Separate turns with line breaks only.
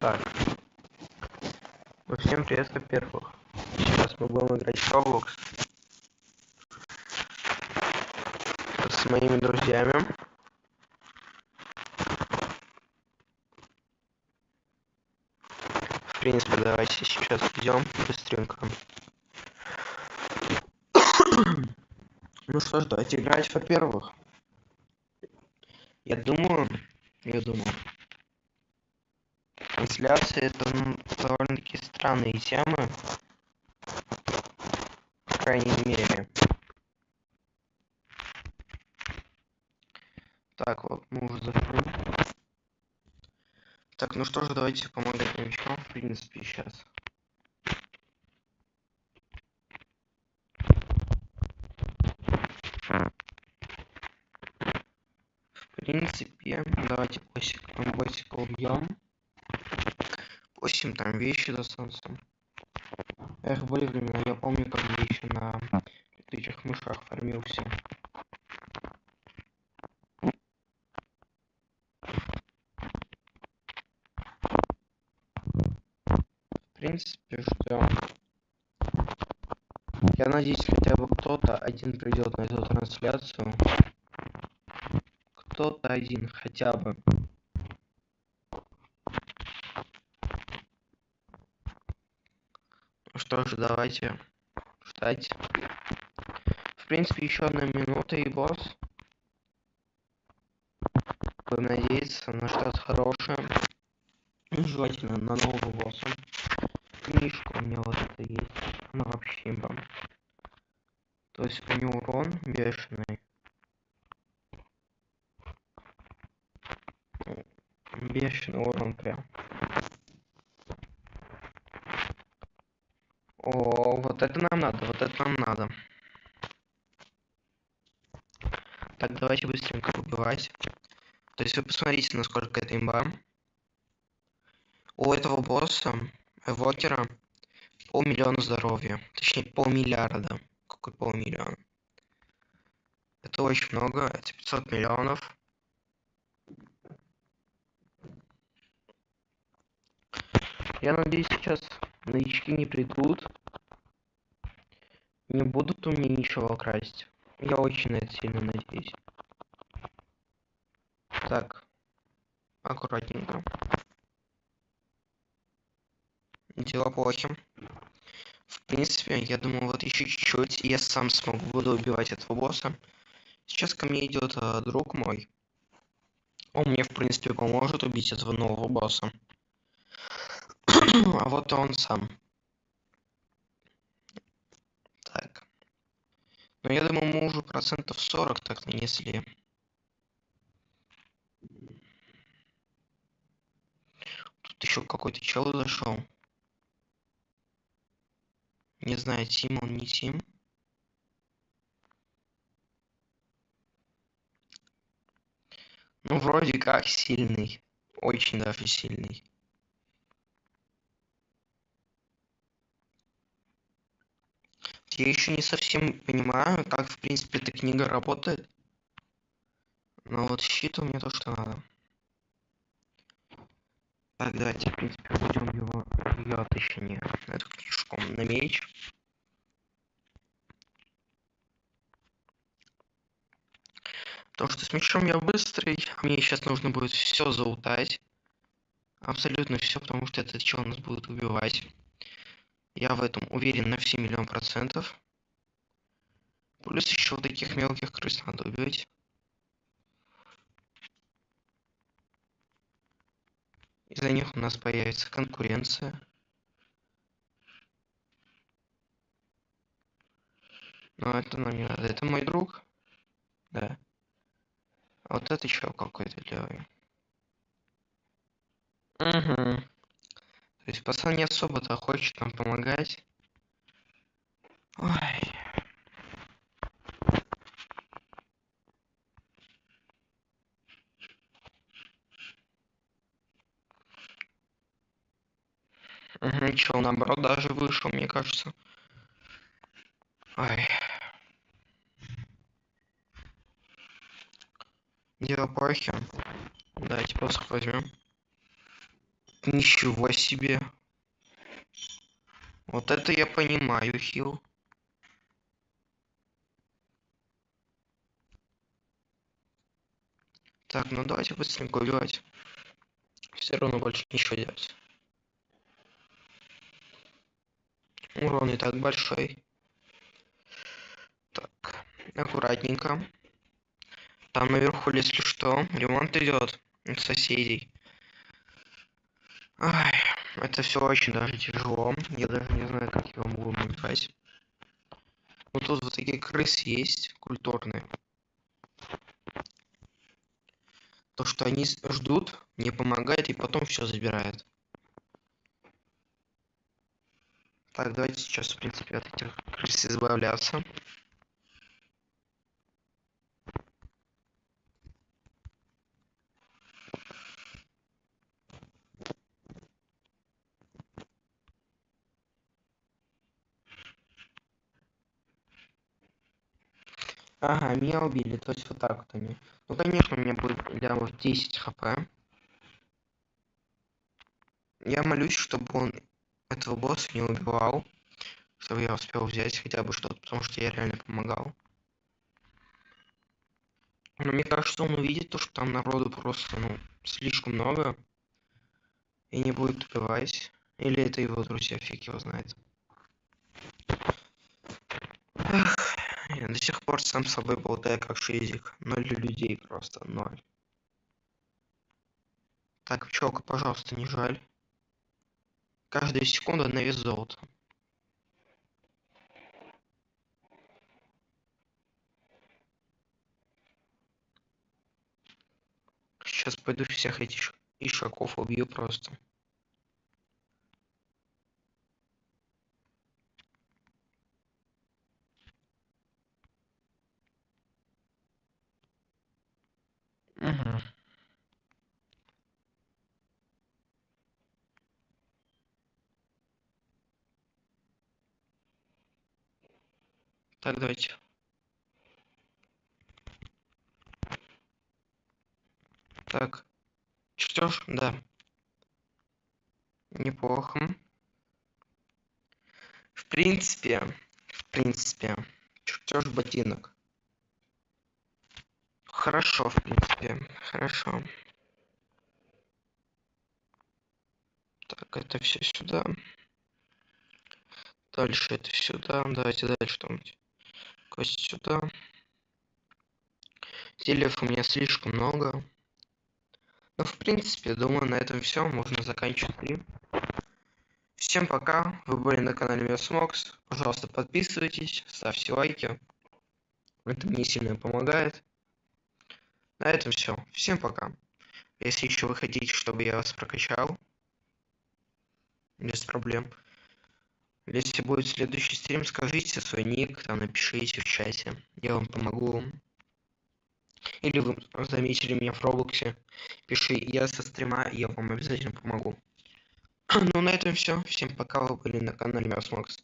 Так, ну всем привет, во-первых. Сейчас мы будем играть в Roblox с моими друзьями. В принципе, давайте сейчас идем быстренько. Ну что ж, давайте играть, во-первых. Я думаю, трансляция это довольно-таки странные темы, по крайней мере. Так, вот мы уже зашли. Так, ну что же, давайте помогать новичкам, в принципе, сейчас. В принципе, давайте босика убьем. Пусть там вещи достанутся. Эх, были времена, я помню, как я еще на летучих мышах фармился. В принципе, ждем. Я надеюсь, хотя бы кто-то один придет на эту трансляцию. Кто-то один хотя бы. Ну что ж, давайте ждать. В принципе, еще одна минута и босс. Будем надеяться на что-то хорошее. Желательно на нового босса. Книжка у меня вот это есть. Она вообще имба. То есть у него урон бешеный. Бешеный урон прям. О, вот это нам надо, вот это нам надо. Так, давайте быстренько убивать. То есть вы посмотрите, насколько это имба. У этого босса, Эвокера, 500 000 здоровья. Точнее, 500 000 000. Какой 500 000 000? Это очень много, это 500 миллионов. Я надеюсь, сейчас новички не придут. Не будут у меня ничего красть. Я очень на это сильно надеюсь. Так, аккуратненько. Дела плохи. В принципе, я думаю, вот еще чуть-чуть, и я сам буду убивать этого босса. Сейчас ко мне идет друг мой. Он мне, в принципе, поможет убить этого нового босса. А вот и он сам. Так. Но я думаю, мы уже 40% так нанесли. Тут еще какой-то чел зашел. Не знаю, Тим он, не Тим. Ну, вроде как сильный. Очень даже сильный. Я еще не совсем понимаю, как, в принципе, эта книга работает. Но вот щит у меня то, что надо. Так, давайте, в принципе, будем ее точнее, эту книжку на меч. Потому что с мечом я быстрый, мне сейчас нужно будет все заутать. Абсолютно все, потому что этот чел нас будет убивать. Я в этом уверен на все 1000000%. Плюс еще вот таких мелких крыс надо убивать. Из-за них у нас появится конкуренция. Но это нам не надо. Это мой друг. Да. А вот это чел какой-то левый. Угу. То есть пацан не особо-то хочет нам помогать. Ой. Угу, чел наоборот даже вышел, мне кажется. Ой. Дело плохи. Давайте посох возьмем. Ничего себе. Вот это я понимаю, хил. Так, ну давайте быстренько убивать. Все равно больше ничего делать. Урон и так большой. Так, аккуратненько. Там наверху, если что, ремонт идет от соседей. Ай, это все очень даже тяжело. Я даже не знаю, как его могу убивать. Вот тут вот такие крысы есть, культурные. То, что они ждут, не помогает и потом все забирает. Так, давайте сейчас, в принципе, от этих крыс избавляться. Ага, меня убили, то есть вот так вот они. Ну, конечно, у меня будет лямов 10 хп. Я молюсь, чтобы он этого босса не убивал. Чтобы я успел взять хотя бы что-то, потому что я реально помогал. Но мне кажется, он увидит то, что там народу просто, ну, слишком много. И не будет убивать. Или это его друзья, фиг его знает. Эх, я до сих пор сам с собой болтаю как шизик. 0 людей просто, 0. Так, пчелка, пожалуйста, не жаль. Каждая секунда на вес золота. Сейчас пойду всех этих ишаков убью просто. Угу. Так, давайте. Так. Чертеж? Да. Неплохо. В принципе, чертеж ботинок. Хорошо, в принципе, хорошо. Так, это все сюда. Дальше это сюда. Давайте дальше что-нибудь. Кость сюда. Деревьев у меня слишком много. Ну, в принципе, думаю, на этом все. Можно заканчивать стрим. Всем пока. Вы были на канале Miasmox. Пожалуйста, подписывайтесь, ставьте лайки. Это мне сильно помогает. На этом все. Всем пока. Если еще вы хотите, чтобы я вас прокачал, без проблем. Если будет следующий стрим, скажите свой ник, там напишите в чате. Я вам помогу. Или вы заметили меня в Роблоксе. Пиши я со стрима, я вам обязательно помогу. Ну на этом все. Всем пока, вы были на канале Miasmox.